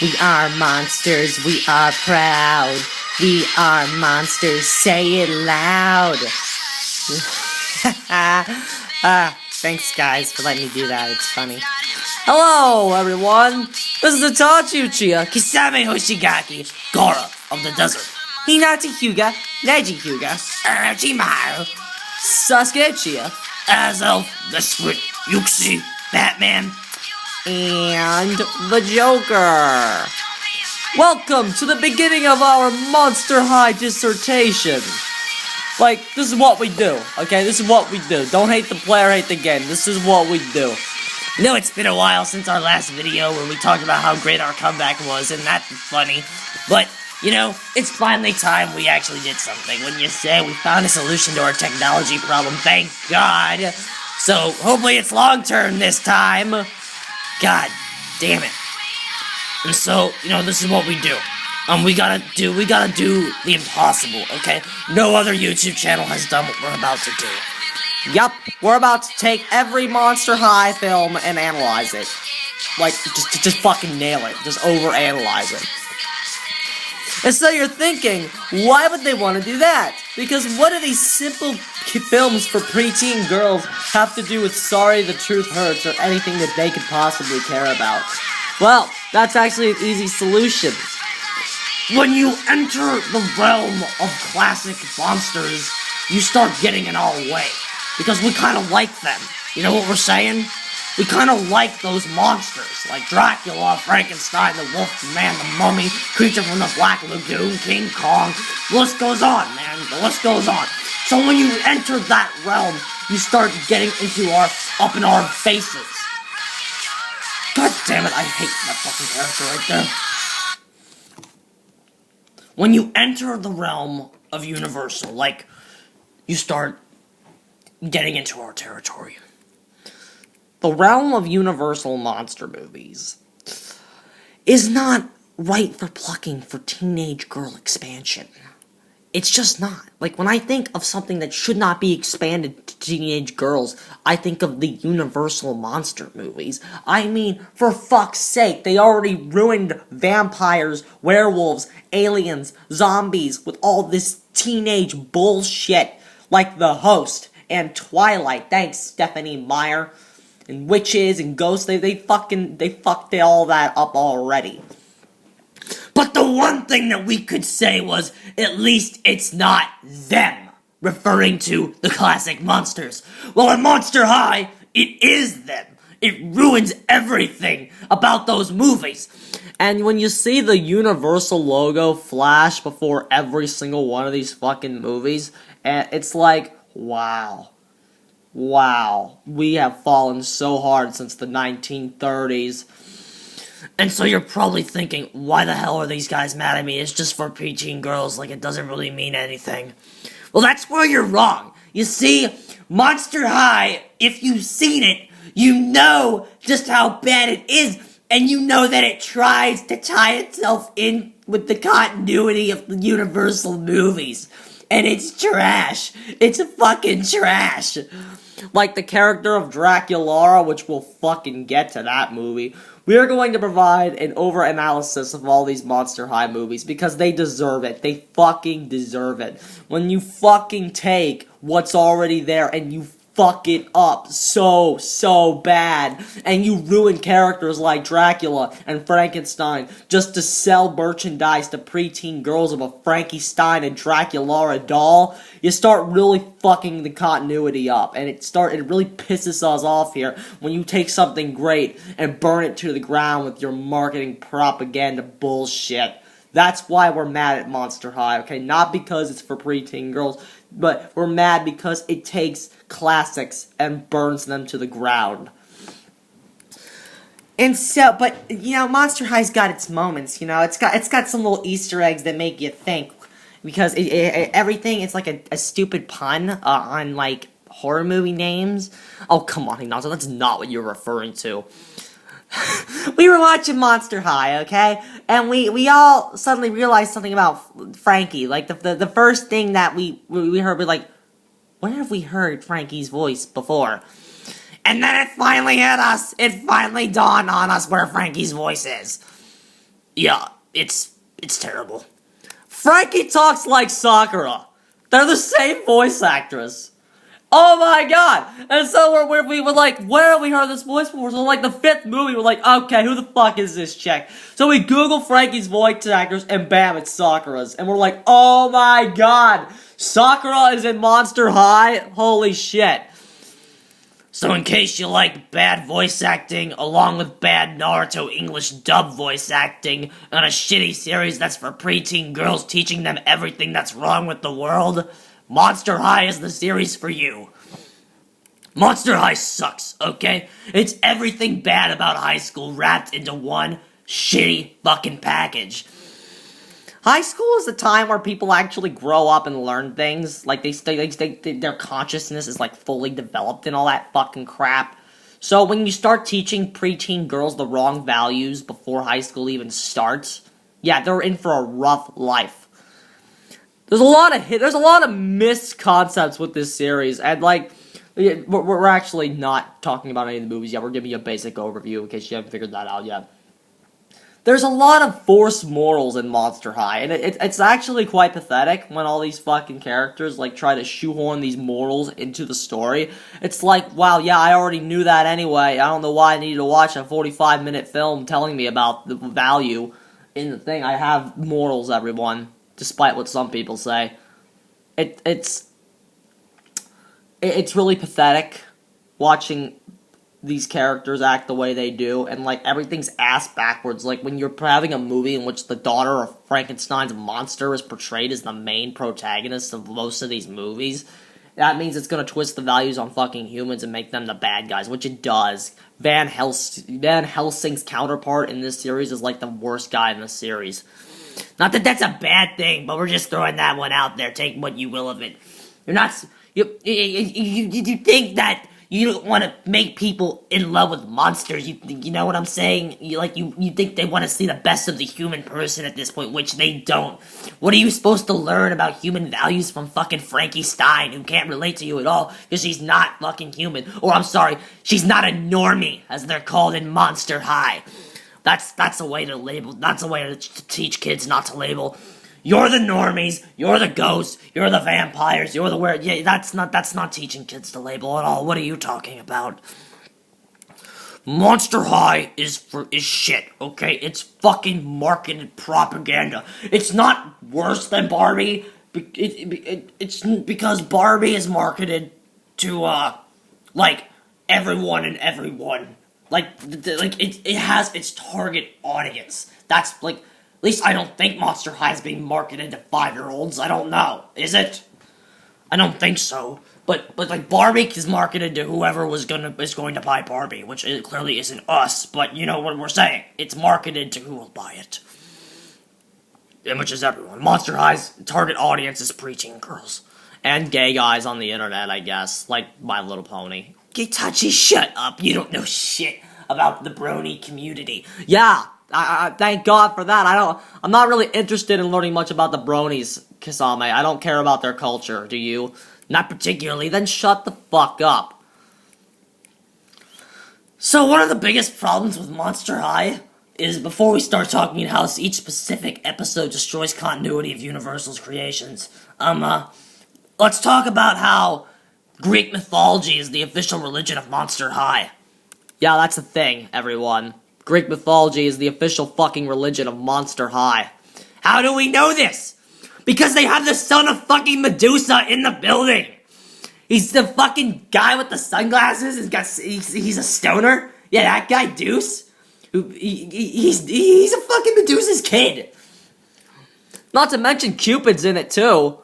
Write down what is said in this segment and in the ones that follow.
We are monsters, we are proud. We are monsters, say it loud. Thanks guys for letting me do that, it's funny. Hello everyone, this is Itachi Uchiha, Kisame Hoshigaki, Gora of the desert. Hinata Hyuga, Neji Hyuga, Orochimaru, Sasuke Uchiha, Azelf, the Squid, Yuxi, Batman, and the Joker. Welcome to the beginning of our Monster High dissertation. Like, this is what we do, okay? This is what we do. Don't hate the player, hate the game. This is what we do. You know, it's been a while since our last video where we talked about how great our comeback was, and that's funny. But, you know, it's finally time we actually did something. When you say we found a solution to our technology problem, thank God. So, hopefully it's long-term this time. God damn it. And so, you know, this is what we do. We gotta do the impossible, okay? No other YouTube channel has done what we're about to do. Yup, we're about to take every Monster High film and analyze it. Like, just fucking nail it. Just overanalyze it. And so you're thinking, why would they want to do that? Because what do these simple films for preteen girls have to do with Sorry the Truth Hurts or anything that they could possibly care about? Well, that's actually an easy solution. When you enter the realm of classic monsters, you start getting in our way. Because we kind of like them. You know what we're saying? We kind of like those monsters, like Dracula, Frankenstein, the Wolfman, the Mummy, Creature from the Black Lagoon, King Kong. The list goes on, man. The list goes on. So when you enter that realm, you start getting up in our faces. God damn it, I hate that fucking character right there. When you enter the realm of Universal, like, you start getting into our territory. The realm of Universal monster movies is not right for plucking for teenage girl expansion. It's just not. Like, when I think of something that should not be expanded to teenage girls, I think of the Universal monster movies. I mean, for fuck's sake, they already ruined vampires, werewolves, aliens, zombies with all this teenage bullshit, like The Host and Twilight. Thanks, Stephanie Meyer. And witches and ghosts, they fucked all that up already. But the one thing that we could say was, at least it's not them, referring to the classic monsters. Well, in Monster High, it is them. It ruins everything about those movies. And when you see the Universal logo flash before every single one of these fucking movies, it's like, wow. Wow, we have fallen so hard since the 1930s. And so you're probably thinking, why the hell are these guys mad at me? It's just for preteen girls, like it doesn't really mean anything. Well, that's where you're wrong. You see, Monster High, if you've seen it, you know just how bad it is, and you know that it tries to tie itself in with the continuity of the Universal movies. And it's trash. It's fucking trash. Like the character of Draculaura, which we'll fucking get to that movie. We are going to provide an over-analysis of all these Monster High movies because they deserve it. They fucking deserve it. When you fucking take what's already there and you fuck it up so bad, and you ruin characters like Dracula and Frankenstein just to sell merchandise to preteen girls of a Frankenstein and Draculaura doll, you start really fucking the continuity up, and it really pisses us off here when you take something great and burn it to the ground with your marketing propaganda bullshit. That's why we're mad at Monster High, okay? Not because it's for preteen girls, but we're mad because it takes classics and burns them to the ground. And so, but, you know, Monster High's got its moments, you know? It's got some little Easter eggs that make you think. Because everything, it's like a stupid pun on, like, horror movie names. Oh, come on, Hinata, that's not what you're referring to. We were watching Monster High, okay? And we all suddenly realized something about Frankie. Like, the first thing that we heard, we're like, where have we heard Frankie's voice before? And then it finally hit us. It finally dawned on us where Frankie's voice is. Yeah, it's terrible. Frankie talks like Sakura. They're the same voice actress. Oh my god! And so we were like, where have we heard this voice before? So like the 5th movie, we're like, okay, who the fuck is this chick? So we Google Frankie's voice actors, and bam, it's Sakura's. And we're like, oh my god! Sakura is in Monster High? Holy shit. So in case you like bad voice acting, along with bad Naruto English dub voice acting, on a shitty series that's for preteen girls teaching them everything that's wrong with the world, Monster High is the series for you. Monster High sucks, okay? It's everything bad about high school wrapped into one shitty fucking package. High school is the time where people actually grow up and learn things. Like, their consciousness is, like, fully developed and all that fucking crap. So when you start teaching preteen girls the wrong values before high school even starts, yeah, they're in for a rough life. There's a lot of missed concepts with this series, and, like, we're actually not talking about any of the movies yet. We're giving you a basic overview in case you haven't figured that out yet. There's a lot of forced morals in Monster High, and it's actually quite pathetic when all these fucking characters, like, try to shoehorn these morals into the story. It's like, wow, yeah, I already knew that anyway. I don't know why I needed to watch a 45-minute film telling me about the value in the thing. I have morals, everyone, despite what some people say. It's really pathetic watching these characters act the way they do, and, like, everything's ass backwards. Like, when you're having a movie in which the daughter of Frankenstein's monster is portrayed as the main protagonist of most of these movies, that means it's gonna twist the values on fucking humans and make them the bad guys, which it does. Van Helsing's counterpart in this series is, like, the worst guy in the series. Not that that's a bad thing, but we're just throwing that one out there. Take what you will of it. You're not... You think that you don't want to make people in love with monsters. You know what I'm saying? You think they want to see the best of the human person at this point, which they don't. What are you supposed to learn about human values from fucking Frankie Stein, who can't relate to you at all because she's not fucking human? Or I'm sorry, she's not a normie, as they're called in Monster High. That's a way to label. That's a way to teach kids not to label. You're the normies, you're the ghosts, you're the vampires, you're the weird... Yeah, that's not teaching kids to label at all. What are you talking about? Monster High is shit, okay? It's fucking marketed propaganda. It's not worse than Barbie. It's because Barbie is marketed to, like, everyone and everyone. Like, it has its target audience. That's, like... At least I don't think Monster High is being marketed to 5-year-olds. I don't know. Is it? I don't think so. But like Barbie is marketed to whoever is going to buy Barbie, which it clearly isn't us. But you know what we're saying? It's marketed to who will buy it, and which is everyone. Monster High's target audience is preteen girls and gay guys on the internet, I guess, like My Little Pony. Gitachi, shut up! You don't know shit about the brony community. Yeah. I thank God for that. I'm not really interested in learning much about the bronies, Kisame. I don't care about their culture, do you? Not particularly, then shut the fuck up. So one of the biggest problems with Monster High is, before we start talking how each specific episode destroys continuity of Universal's creations, let's talk about how Greek mythology is the official religion of Monster High. Yeah, that's the thing, everyone. Greek mythology is the official fucking religion of Monster High. How do we know this? Because they have the son of fucking Medusa in the building. He's the fucking guy with the sunglasses. He's a stoner. Yeah, that guy Deuce. He's a fucking Medusa's kid. Not to mention Cupid's in it too.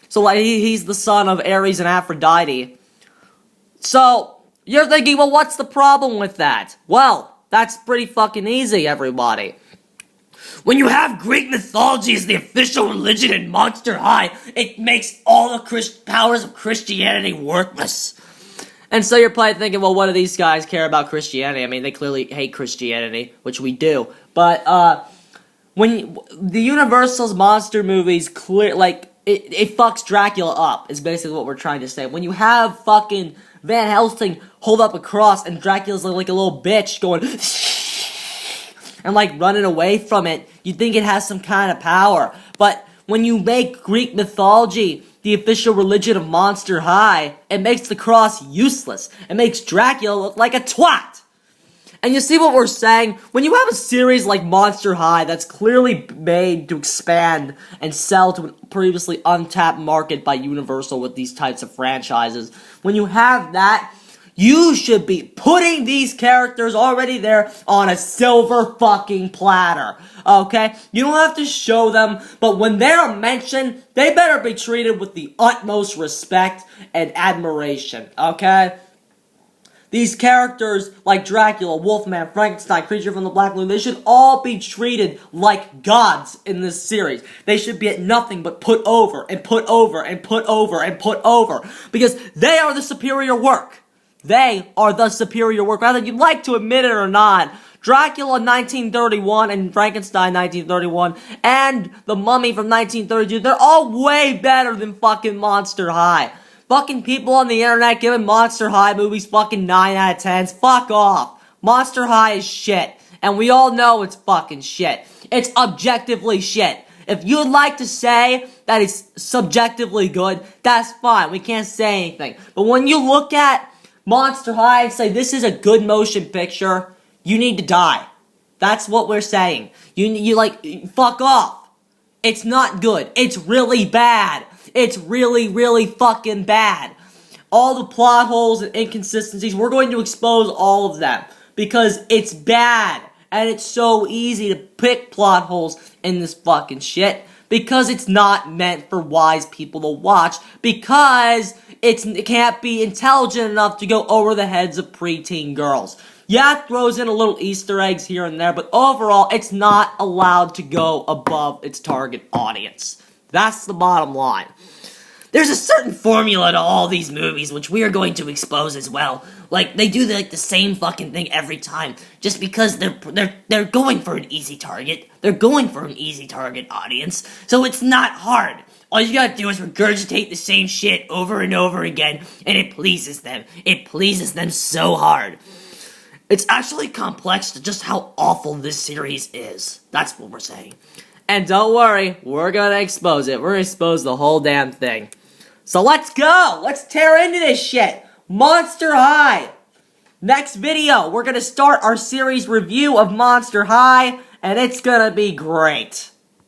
So like he's the son of Ares and Aphrodite. So you're thinking, well, what's the problem with that? Well, that's pretty fucking easy, everybody. When you have Greek mythology as the official religion in Monster High, it makes all the powers of Christianity worthless. And so you're probably thinking, well, what do these guys care about Christianity? I mean, they clearly hate Christianity, which we do. But, when the Universal's monster movies it fucks Dracula up, is basically what we're trying to say. When you have fucking Van Helsing hold up a cross and Dracula's like a little bitch going and like running away from it, You think it has some kind of power. But when you make Greek mythology the official religion of Monster High, it makes the cross useless. It makes Dracula look like a twat. And you see what we're saying? When you have a series like Monster High that's clearly made to expand and sell to a previously untapped market by Universal with these types of franchises, when you have that, you should be putting these characters already there on a silver fucking platter, okay? You don't have to show them, but when they're mentioned, they better be treated with the utmost respect and admiration, okay? These characters, like Dracula, Wolfman, Frankenstein, Creature from the Black Lagoon, they should all be treated like gods in this series. They should be at nothing but put over, and put over, and put over, and put over, because they are the superior work. They are the superior work, whether you'd like to admit it or not. Dracula 1931 and Frankenstein 1931 and The Mummy from 1932, they're all way better than fucking Monster High. Fucking people on the internet giving Monster High movies fucking 9 out of 10s. Fuck off. Monster High is shit. And we all know it's fucking shit. It's objectively shit. If you'd like to say that it's subjectively good, that's fine. We can't say anything. But when you look at Monster High and say this is a good motion picture, you need to die. That's what we're saying. You like, fuck off. It's not good. It's really bad. It's really, really fucking bad. All the plot holes and inconsistencies, we're going to expose all of them. Because it's bad. And it's so easy to pick plot holes in this fucking shit. Because it's not meant for wise people to watch. Because it can't be intelligent enough to go over the heads of preteen girls. Yeah, it throws in a little Easter eggs here and there, but overall, it's not allowed to go above its target audience. That's the bottom line. There's a certain formula to all these movies, which we are going to expose as well. Like, they do the same fucking thing every time, just because they're going for an easy target. They're going for an easy target audience, so it's not hard. All you gotta do is regurgitate the same shit over and over again, and it pleases them. It pleases them so hard. It's actually complex to just how awful this series is. That's what we're saying. And don't worry, we're gonna expose it. We're gonna expose the whole damn thing. So let's go! Let's tear into this shit! Monster High! Next video, we're gonna start our series review of Monster High, and it's gonna be great.